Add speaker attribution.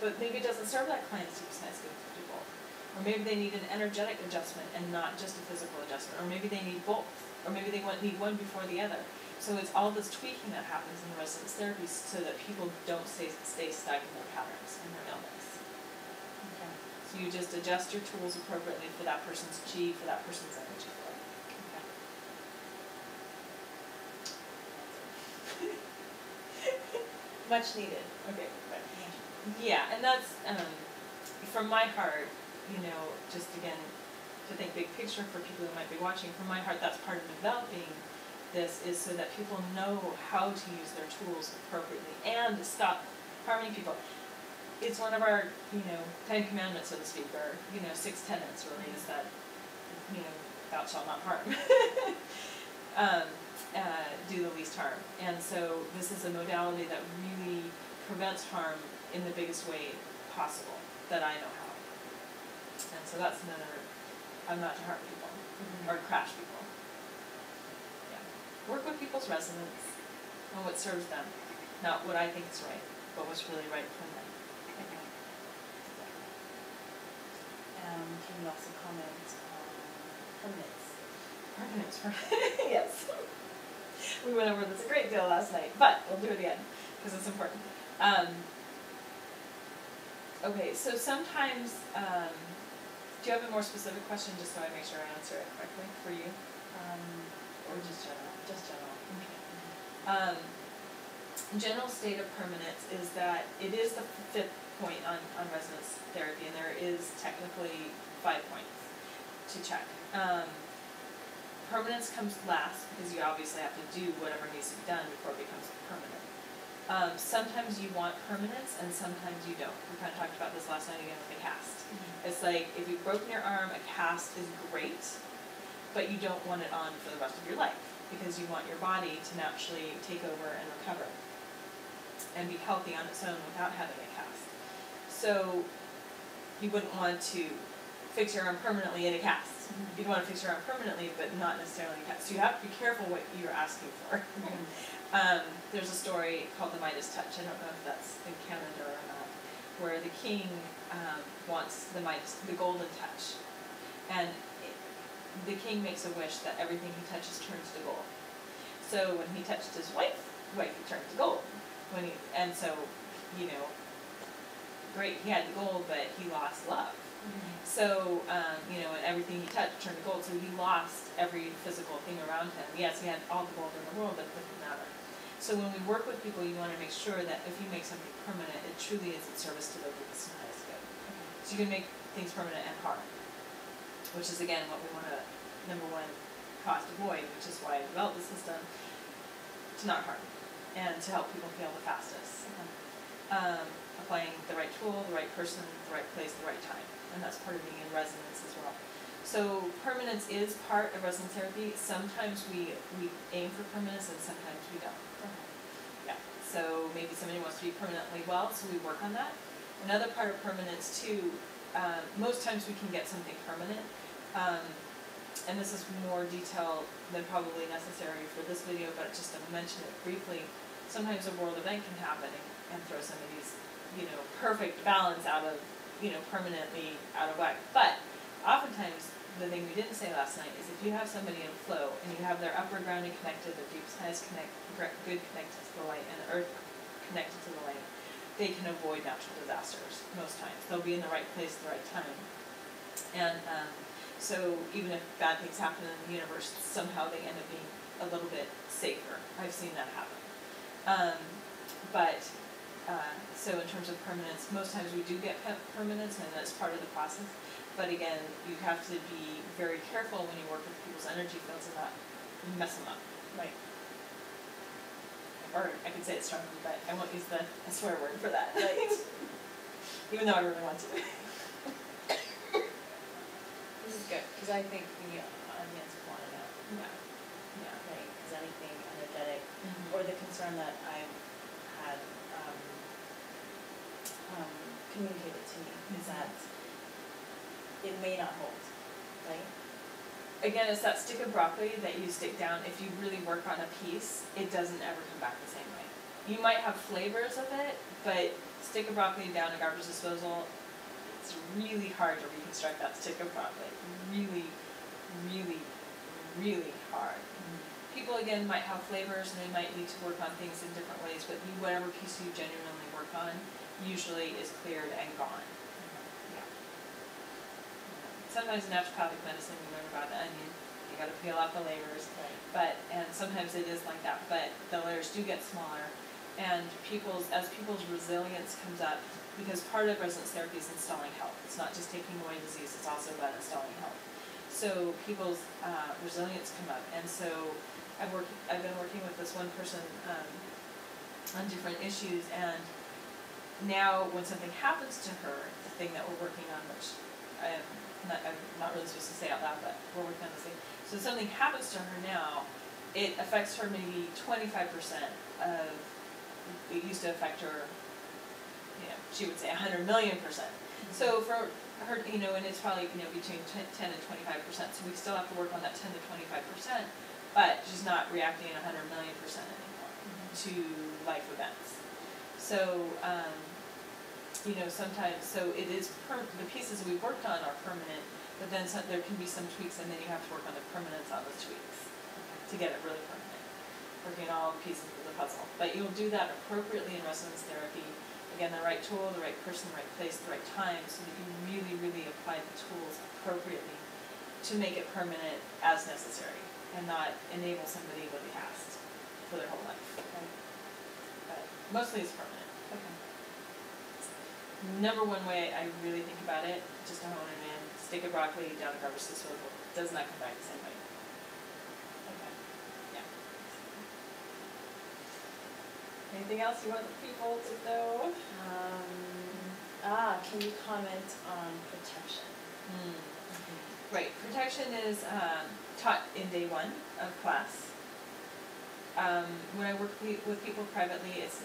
Speaker 1: but maybe it doesn't serve that client's deepest, highest good people. Or maybe they need an energetic adjustment and not just a physical adjustment. Or maybe they need both. Or maybe they need one before the other. So it's all this tweaking that happens in the resonance therapy so that people don't stay stuck in their patterns and their illness.
Speaker 2: Okay.
Speaker 1: So you just adjust your tools appropriately for that person's chi, for that person's energy flow.
Speaker 2: Okay. Much needed.
Speaker 1: Okay, right. Yeah, and that's, from my heart, you know, just again, to think big picture for people who might be watching, from my heart, that's part of developing this, is so that people know how to use their tools appropriately and stop harming people. It's one of our, you know, 10 commandments, so to speak, or, you know, 6 tenets really, is that, you know, thou shalt not harm. Do the least harm. And so this is a modality that really prevents harm in the biggest way possible that I know how. And so that's another, I'm not to harm people or crash people. Yeah. Work with people's resonance on what serves them, not what I think is right, but what's really right for them.
Speaker 2: Okay. Can you also comment on permanence?
Speaker 1: Permanence, yes. We went over this a great deal last night, but we'll do it again because it's important. Okay, so sometimes, do you have a more specific question just so I make sure I answer it correctly for you?
Speaker 2: Or just general? Just general.
Speaker 1: Okay. General state of permanence is that it is the 5th point on resonance therapy, and there is technically 5 points to check. Permanence comes last because you obviously have to do whatever needs to be done before it becomes permanent. Sometimes you want permanence and sometimes you don't. We kind of talked about this last night again with the cast. It's like if you've broken your arm, a cast is great, but you don't want it on for the rest of your life because you want your body to naturally take over and recover and be healthy on its own without having a cast. So you wouldn't want to fix your arm permanently in a cast. You'd want to fix your arm permanently, but not necessarily in a cast. So you have to be careful what you're asking for. There's a story called the Midas Touch. I don't know if that's in Canada or not, where the king wants the Midas, the golden touch, and the king makes a wish that everything he touches turns to gold. So when he touched his wife turned to gold. And so, you know, great, he had the gold, but he lost love. So, you know, and everything he touched turned to gold, so he lost every physical thing around him. Yes, he had all the gold in the world, but it didn't matter. So when we work with people, you want to make sure that if you make something permanent, it truly is in service to the biggest and highest good. So you can make things permanent and harm, which is, again, what we want to, number one, cause to avoid, which is why I developed the system, to not harm, and to help people heal the fastest. Applying the right tool, the right person, the right place, the right time. And that's part of being in resonance as well. So permanence is part of resonance therapy. Sometimes we aim for permanence and sometimes we don't. Yeah. So maybe somebody wants to be permanently well, so we work on that. Another part of permanence too, most times we can get something permanent. And this is more detail than probably necessary for this video, but just to mention it briefly, sometimes a world event can happen and throw somebody's, you know, perfect balance out of, you know, permanently out of whack. But oftentimes, the thing we didn't say last night is if you have somebody in flow and you have their upward grounding connected, their deepest, highest good connected to the light, and the earth connected to the light, they can avoid natural disasters most times. They'll be in the right place at the right time. And so even if bad things happen in the universe, somehow they end up being a little bit safer. I've seen that happen. So in terms of permanence, most times we do get permanence, and that's part of the process. But again, you have to be very careful when you work with people's energy fields and not mess them up. Right. Or I could say it strongly, but I won't use a swear word for that. Right. Even though I really want to.
Speaker 2: This is good, because I think the audience want to know.
Speaker 1: Yeah. Yeah.
Speaker 2: Right, because anything energetic, or the concern that I've had communicated to me is that it may not hold, right?
Speaker 1: Again, it's that stick of broccoli that you stick down. If you really work on a piece, it doesn't ever come back the same way. You might have flavors of it, but stick of broccoli down a garbage disposal, it's really hard to reconstruct that stick of broccoli. Really, really, really hard. People, again, might have flavors and they might need to work on things in different ways, but whatever piece you genuinely work on usually is cleared and gone. Yeah. Sometimes in naturopathic medicine you learn about the onion, you gotta peel off the layers, and sometimes it is like that, but the layers do get smaller, and as people's resilience comes up, because part of resonance therapy is installing health. It's not just taking away disease, it's also about installing health. So people's resilience come up, and so I've been working with this one person on different issues, and now when something happens to her, the thing that we're working on, which I'm not really supposed to say out loud, but we're working on this thing. So something happens to her now, it affects her maybe 25% of, it used to affect her, she would say 100 million%. So for her, and it's probably, between 10 and 25%, so we still have to work on that 10 to 25%, but she's not reacting at 100 million% anymore to life events. So, sometimes, so it is, the pieces we've worked on are permanent, but then there can be some tweaks, and then you have to work on the permanence on those tweaks to get it really permanent, working on all the pieces of the puzzle. But you'll do that appropriately in resonance therapy. Again, the right tool, the right person, the right place, the right time, so that you really, really apply the tools appropriately to make it permanent as necessary, and not enable somebody what they has for their whole life. Okay. But mostly it's permanent.
Speaker 2: Okay.
Speaker 1: Number one way I really think about it, just to hone it in, stick of broccoli down a garbage disposal, does not come back the same way.
Speaker 2: Okay.
Speaker 1: Yeah. Anything else you want the people to know?
Speaker 2: Can you comment on protection?
Speaker 1: Right, protection is taught in day 1 of class. When I work with people privately, it's